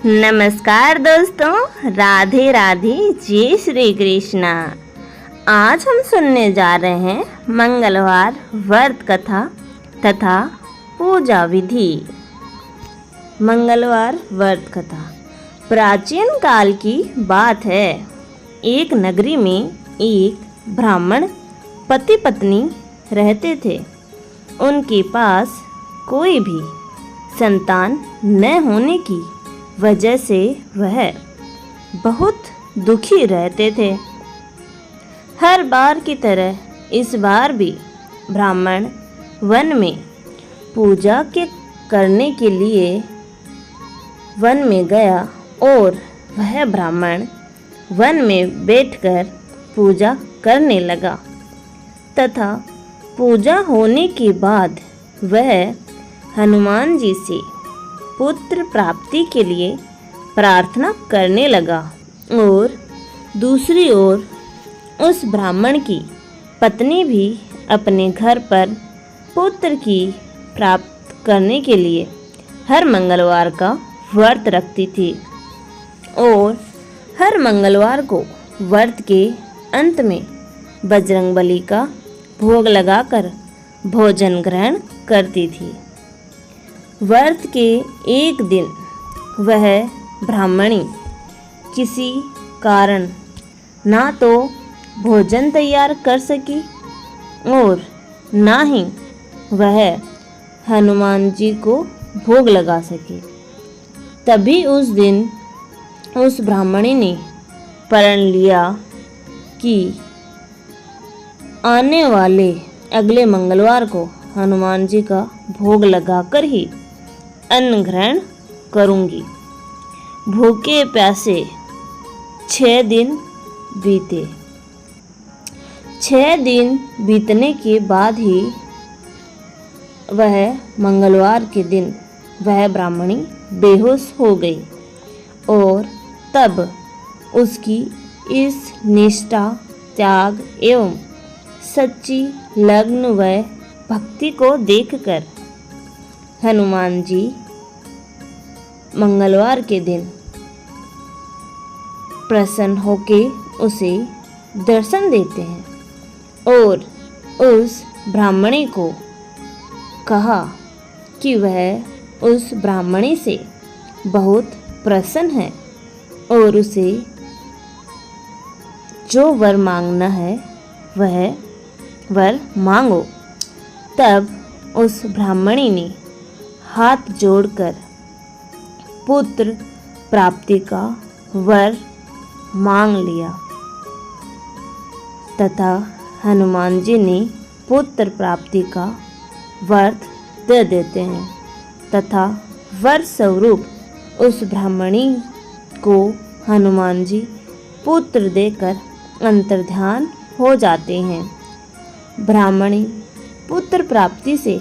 नमस्कार दोस्तों, राधे राधे, जय श्री कृष्णा। आज हम सुनने जा रहे हैं मंगलवार व्रत कथा तथा पूजा विधि। मंगलवार व्रत कथा प्राचीन काल की बात है। एक नगरी में एक ब्राह्मण पति पत्नी रहते थे। उनके पास कोई भी संतान न होने की वजह से वह बहुत दुखी रहते थे। हर बार की तरह इस बार भी ब्राह्मण वन में पूजा करने के लिए वन में गया और वह ब्राह्मण वन में बैठकर पूजा करने लगा तथा पूजा होने के बाद वह हनुमान जी से पुत्र प्राप्ति के लिए प्रार्थना करने लगा। और दूसरी ओर उस ब्राह्मण की पत्नी भी अपने घर पर पुत्र की प्राप्त करने के लिए हर मंगलवार का व्रत रखती थी और हर मंगलवार को व्रत के अंत में बजरंगबली का भोग लगाकर भोजन ग्रहण करती थी। व्रत के एक दिन वह ब्राह्मणी किसी कारण ना तो भोजन तैयार कर सकी और ना ही वह हनुमान जी को भोग लगा सके। तभी उस दिन उस ब्राह्मणी ने प्रण लिया कि आने वाले अगले मंगलवार को हनुमान जी का भोग लगाकर ही अन्न ग्रहण करूंगी। भूखे प्यासे 6 दिन बीते। 6 दिन बीतने के बाद ही वह मंगलवार के दिन वह ब्राह्मणी बेहोश हो गई और तब उसकी इस निष्ठा, त्याग एवं सच्ची लगन व भक्ति को देखकर हनुमान जी मंगलवार के दिन प्रसन्न होके उसे दर्शन देते हैं और उस ब्राह्मणी को कहा कि वह उस ब्राह्मणी से बहुत प्रसन्न है और उसे जो वर मांगना है वह वर मांगो। तब उस ब्राह्मणी ने हाथ जोड़कर पुत्र प्राप्ति का वर मांग लिया तथा हनुमान जी ने पुत्र प्राप्ति का व्रत दे देते हैं तथा वर स्वरूप उस ब्राह्मणी को हनुमान जी पुत्र देकर अंतर्ध्यान हो जाते हैं। ब्राह्मणी पुत्र प्राप्ति से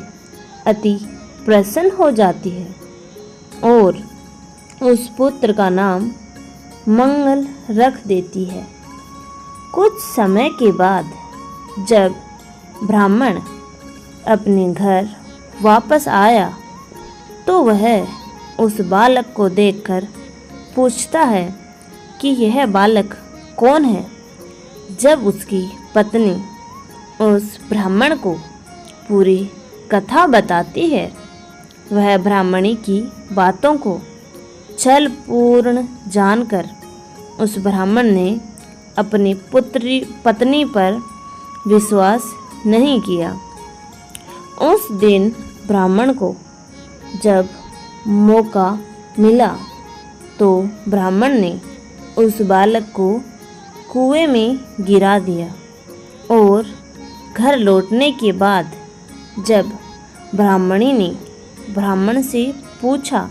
अति प्रसन्न हो जाती है और उस पुत्र का नाम मंगल रख देती है। कुछ समय के बाद जब ब्राह्मण अपने घर वापस आया तो वह उस बालक को देखकर पूछता है कि यह बालक कौन है। जब उसकी पत्नी उस ब्राह्मण को पूरी कथा बताती है, वह ब्राह्मणी की बातों को छल पूर्ण जानकर उस ब्राह्मण ने अपनी पत्नी पर विश्वास नहीं किया। उस दिन ब्राह्मण को जब मौका मिला तो ब्राह्मण ने उस बालक को कुएं में गिरा दिया और घर लौटने के बाद जब ब्राह्मणी ने ब्राह्मण से पूछा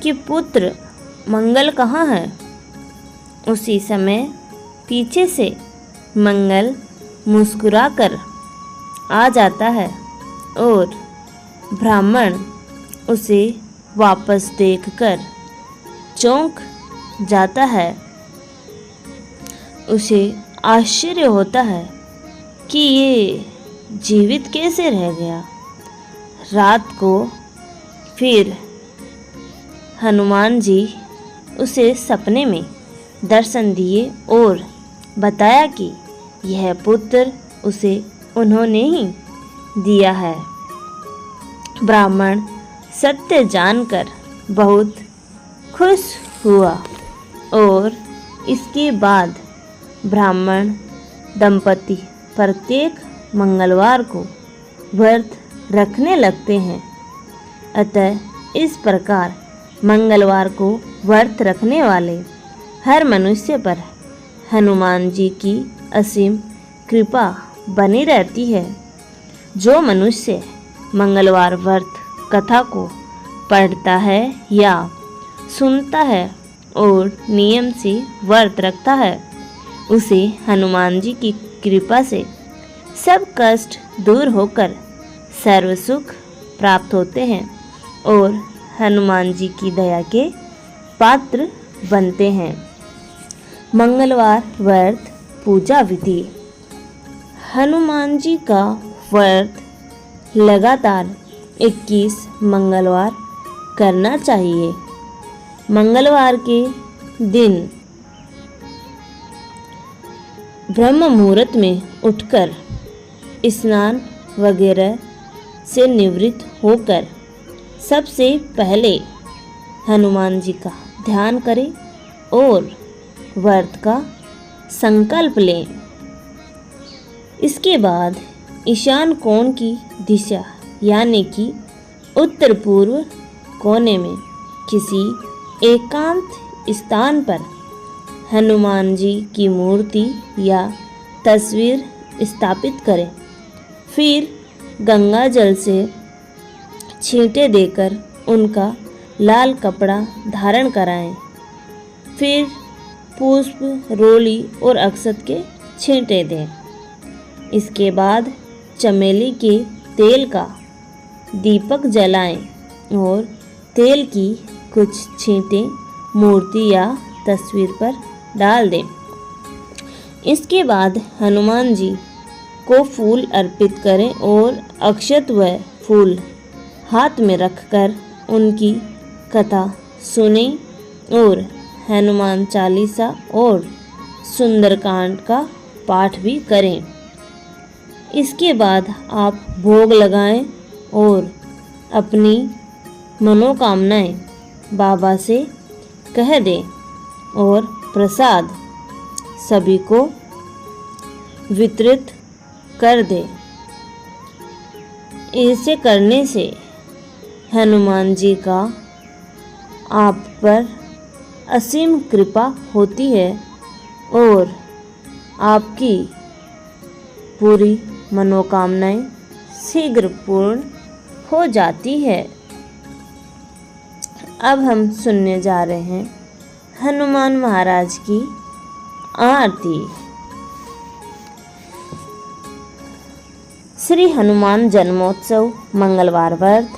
कि पुत्र मंगल कहाँ है, उसी समय पीछे से मंगल मुस्कुराकर आ जाता है और ब्राह्मण उसे वापस देखकर चौंक जाता है। उसे आश्चर्य होता है कि ये जीवित कैसे रह गया। रात को फिर हनुमान जी उसे सपने में दर्शन दिए और बताया कि यह पुत्र उसे उन्होंने ही दिया है। ब्राह्मण सत्य जानकर बहुत खुश हुआ और इसके बाद ब्राह्मण दंपति प्रत्येक मंगलवार को व्रत रखने लगते हैं। अतः इस प्रकार मंगलवार को व्रत रखने वाले हर मनुष्य पर हनुमान जी की असीम कृपा बनी रहती है। जो मनुष्य मंगलवार व्रत कथा को पढ़ता है या सुनता है और नियम से व्रत रखता है, उसे हनुमान जी की कृपा से सब कष्ट दूर होकर सर्व सुख प्राप्त होते हैं और हनुमान जी की दया के पात्र बनते हैं। मंगलवार व्रत पूजा विधि। हनुमान जी का व्रत लगातार 21 मंगलवार करना चाहिए। मंगलवार के दिन ब्रह्म मुहूर्त में उठकर स्नान वगैरह से निवृत्त होकर सबसे पहले हनुमान जी का ध्यान करें और व्रत का संकल्प लें। इसके बाद ईशान कोण की दिशा यानी कि उत्तर पूर्व कोने में किसी एकांत स्थान पर हनुमान जी की मूर्ति या तस्वीर स्थापित करें। फिर गंगा जल से छींटे देकर उनका लाल कपड़ा धारण कराएं। फिर पुष्प, रोली और अक्षत के छींटे दें। इसके बाद चमेली के तेल का दीपक जलाएं और तेल की कुछ छींटें मूर्ति या तस्वीर पर डाल दें। इसके बाद हनुमान जी को फूल अर्पित करें और अक्षत व फूल हाथ में रखकर उनकी कथा सुने और हनुमान चालीसा और सुंदरकांड का पाठ भी करें। इसके बाद आप भोग लगाएं और अपनी मनोकामनाएं बाबा से कह दें और प्रसाद सभी को वितरित कर दें। ऐसे करने से हनुमान जी का आप पर असीम कृपा होती है और आपकी पूरी मनोकामनाएं शीघ्र पूर्ण हो जाती है। अब हम सुनने जा रहे हैं हनुमान महाराज की आरती। श्री हनुमान जन्मोत्सव मंगलवार व्रत।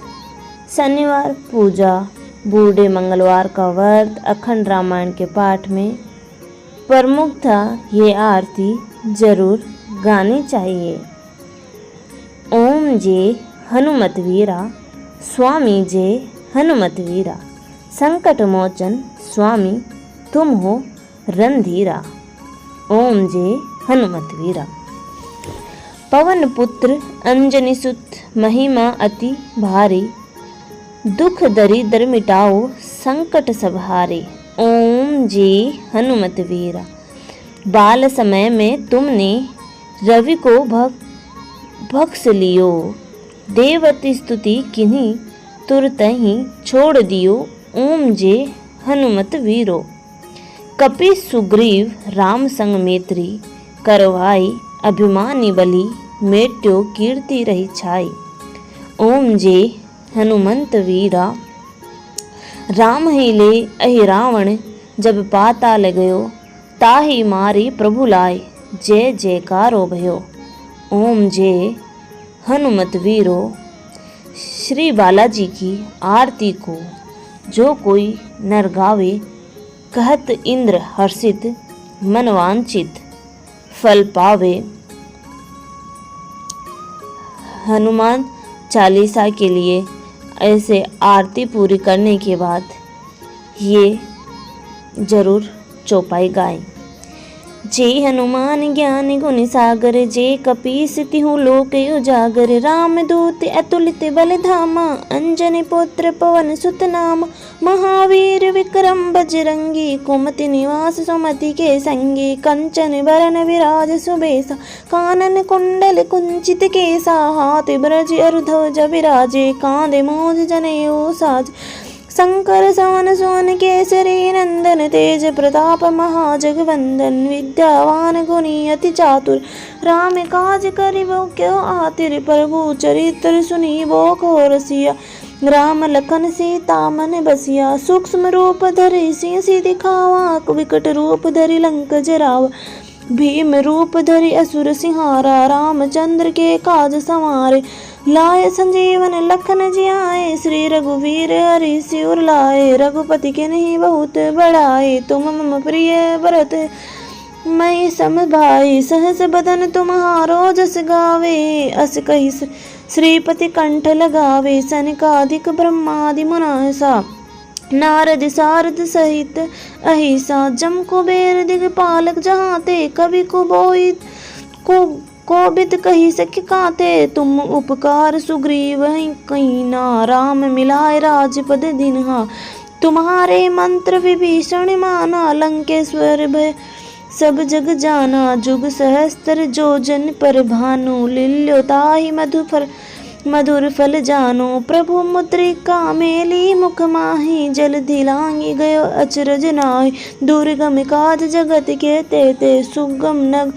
शनिवार पूजा, बूढ़े मंगलवार का व्रत, अखंड रामायण के पाठ में प्रमुखतः ये आरती जरूर गानी चाहिए। ओम जय हनुमत वीरा, स्वामी जय हनुमत वीरा, संकट मोचन स्वामी तुम हो रणधीरा। ओम जय हनुमत वीरा। पवन पुत्र अंजनी सुत, महिमा अति भारी, दुख दरिद्र मिटाओ संकट सब हारे। ओम जय हनुमत वीरा। बाल समय में तुमने रवि को बख्श लियो, देवती स्तुति किन्हीं तुरत ही छोड़ दियो। ओम जय हनुमत वीरो। कपि सुग्रीव राम संग मैत्री, करवाई अभिमानी बलि, मेट्यो कीर्ति रही छाई। ओम जय हनुमंत वीरा। राम ही ले अहि रावण, जब पाताल गयो, ताहि मारी प्रभु लाए, जय जयकारो भयो। ओम जय हनुमत वीरो। श्री बालाजी की आरती को जो कोई नर गावे, कहत इंद्र हर्षित, मन वांछित फल पावे। हनुमान चालीसा के लिए ऐसे आरती पूरी करने के बाद ये जरूर चौपाई गाएं। जय हनुमान ज्ञान गुण सागर, जय कपीस तिहु लोक उजागर। राम दूत अतुलित बल धामा, अंजनी पुत्र पवन सुत नामा। महावीर विक्रम बजरंगी, कुमति निवास सुमति के संगी। कंचन बरन विराज सुबेसा, कानन कुंडल कुंचित केसा। हाथ ब्रज अरुध्वज विराजे, कांधे मूज जनेऊ साज। शंकर सवन सोन केसरी नंदन, तेज प्रताप महाजगवंदन। विद्यावान गुणी अति चातुर, राम काज करिबो क्यों आतुर। प्रभु चरित्र सुनिबो को रसिया, राम लखन सीता मन बसिया। सूक्ष्म रूप धरि सिंह दिखावा, विकट रूप धरि लंक जरावा। भीम रूप धरि असुर सिंहारा, रामचंद्र के काज संवारे। लाए संजीवन लखन जियाए, श्री रघुवीर हरि सिर लाए। रघुपति के नहीं बहुत बड़ाए, तुम मम प्रिय भरत मैं सम भाई। सहस बदन तुम्हारो जस गावे, अस कहि श्रीपति कंठ लगावे। सनकादिक ब्रह्मादि मुनीसा, नारद सारद सहित अहिसा। जम कुबेर दिगपालक जहाते, कवि कुबोहित कोबिद कही सखी काते। तुम उपकार सुग्रीव कीना, राम मिलाए राजपद दिन्हा। तुम्हारे मंत्र विभीषण माना, लंकेश्वर भय सब जग जाना। जुग सहस्त्र जो जन पर भानु, लील्योताहि मधुर फल जानो। प्रभु मुद्रिका मेली मुख माही, जलधि लांघि गयो अचरज नाहि। दुर्गम काज जगत के तेते, सुगम नग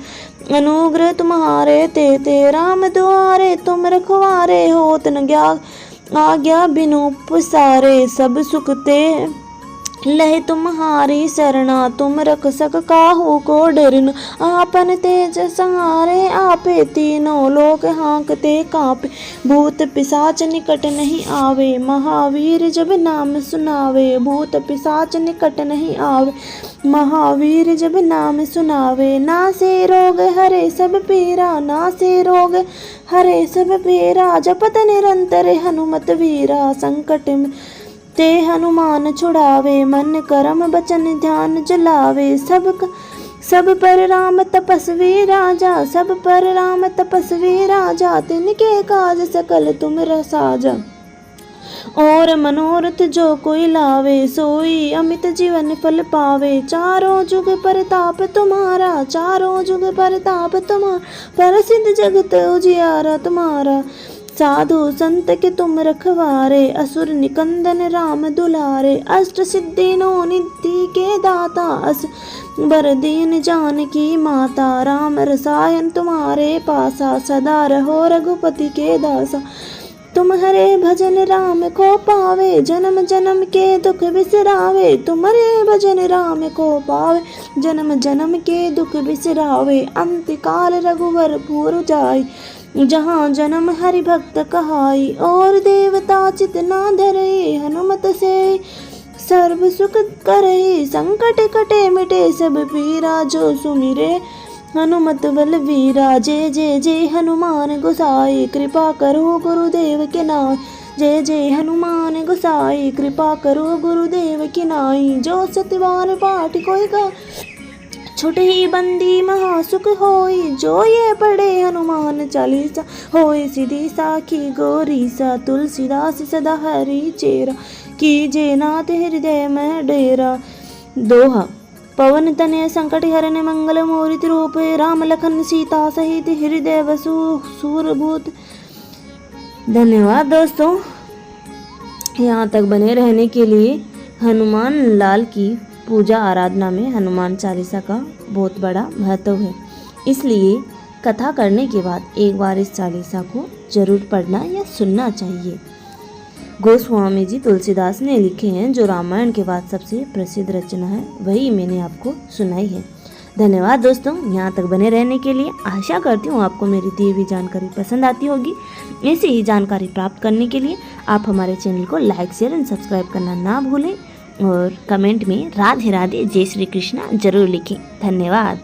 अनुग्रह तुम्हारे तेते। राम दुआरे तुम रखवारे, होत न आज्ञा बिनु पसारे। सब सुख ते लहे तुम्हारी शरणा, तुम रख सक काहू को डरन। आपन तेज संहारे आपे, तीनों लोक हाँकते कांपे। भूत पिशाच निकट नहीं आवे, महावीर जब नाम सुनावे। भूत पिशाच निकट नहीं आवे, महावीर जब नाम सुनावे। नासे रोग हरे सब पीरा, नासे रोग हरे सब पीरा। जपत निरंतर हनुमत वीरा, संकट ते हनुमान छुड़ावे। मन करम बचन ध्यान जलावे, सब पर राम तपस्वी राजा। सब पर राम तपस्वी राजा, तिनके काज सकल तुम रसाजा। और मनोरथ जो कोई लावे, सोई अमित जीवन फल पावे। चारों जुग परताप तुम्हारा, चारों जुग परताप तुम्हारा। प्रसिद्ध जगत उजियारा तुम्हारा, साधु संत के तुम रखवारे। असुर निकंदन राम दुलारे, अष्ट सिद्धि नो निधि के दाता। अस बर दीन जानकी माता, राम रसायन तुम्हारे पासा। सदा रहो रघुपति के दासा, तुम्हारे भजन राम को पावे। जन्म जन्म के दुख बिसरावे, तुम्हारे भजन राम को पावे। जन्म जन्म के दुख बिसरावे, अंत काल रघुवर पुर जाय। जहाँ जन्म हरि भक्त कहाई, और देवता चित ना धरे। हनुमत से सर्व सुख करे, संकट कटे मिटे सब पीरा। जो सुमिरे हनुमत बल वीरा, जय जय जय हनुमान गोसाई। कृपा करो गुरुदेव के नाम, जय जय हनुमान गोसाई। कृपा करो गुरुदेव की नाई। जो सतबार पाठ कोई का, छुट ही बंदी महासुख होई। जो ये पढ़े हनुमान चालीसा, होई सीधी साखी गोरी सा। तुलसीदास सदा हरि चेरा, कीजे नाथ हृदय में डेरा। दोहा। पवन तनय संकट हरन, मंगल मूर्ति रूप। राम लखन सीता सहित, हृदय वसु सूरभूत। धन्यवाद दोस्तों, यहाँ तक बने रहने के लिए। हनुमान लाल की पूजा आराधना में हनुमान चालीसा का बहुत बड़ा महत्व है, इसलिए कथा करने के बाद एक बार इस चालीसा को जरूर पढ़ना या सुनना चाहिए। गोस्वामी जी तुलसीदास ने लिखे हैं, जो रामायण के बाद सबसे प्रसिद्ध रचना है, वही मैंने आपको सुनाई है। धन्यवाद दोस्तों, यहाँ तक बने रहने के लिए। आशा करती हूँ आपको मेरी दी हुई जानकारी पसंद आती होगी। ऐसी ही जानकारी प्राप्त करने के लिए आप हमारे चैनल को लाइक शेयर एंड सब्सक्राइब करना ना भूलें, और कमेंट में राधे राधे जय श्री कृष्णा जरूर लिखें। धन्यवाद।